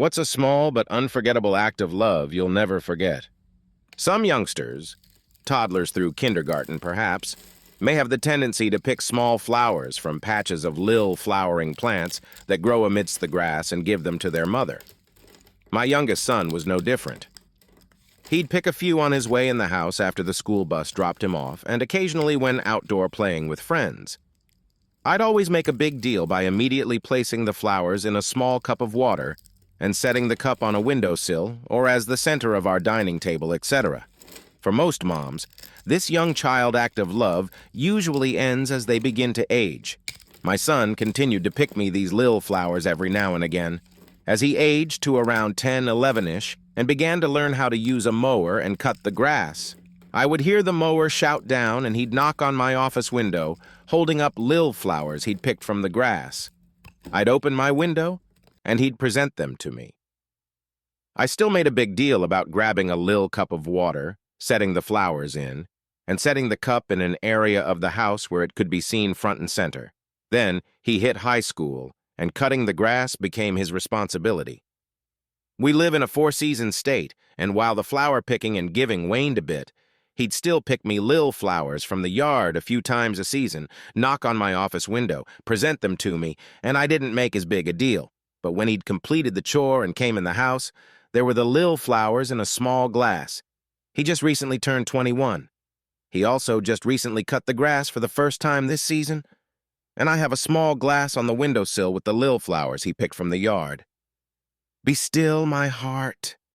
What's a small but unforgettable act of love you'll never forget? Some youngsters, toddlers through kindergarten perhaps, may have the tendency to pick small flowers from patches of lil flowering plants that grow amidst the grass and give them to their mother. My youngest son was no different. He'd pick a few on his way in the house after the school bus dropped him off, and occasionally when outdoor playing with friends. I'd always make a big deal by immediately placing the flowers in a small cup of water and setting the cup on a windowsill or as the center of our dining table, etc. For most moms, this young child act of love usually ends as they begin to age. My son continued to pick me these lil flowers every now and again. As he aged to around 10, 11-ish and began to learn how to use a mower and cut the grass, I would hear the mower shout down and he'd knock on my office window, holding up lil flowers he'd picked from the grass. I'd open my window and he'd present them to me. I still made a big deal about grabbing a lil cup of water, setting the flowers in, and setting the cup in an area of the house where it could be seen front and center. Then he hit high school, and cutting the grass became his responsibility. We live in a four-season state, and while the flower picking and giving waned a bit, he'd still pick me lil flowers from the yard a few times a season, knock on my office window, present them to me, and I didn't make as big a deal. But when he'd completed the chore and came in the house, there were the lil flowers in a small glass. He just recently turned 21. He also just recently cut the grass for the first time this season, and I have a small glass on the windowsill with the lil flowers he picked from the yard. Be still, my heart,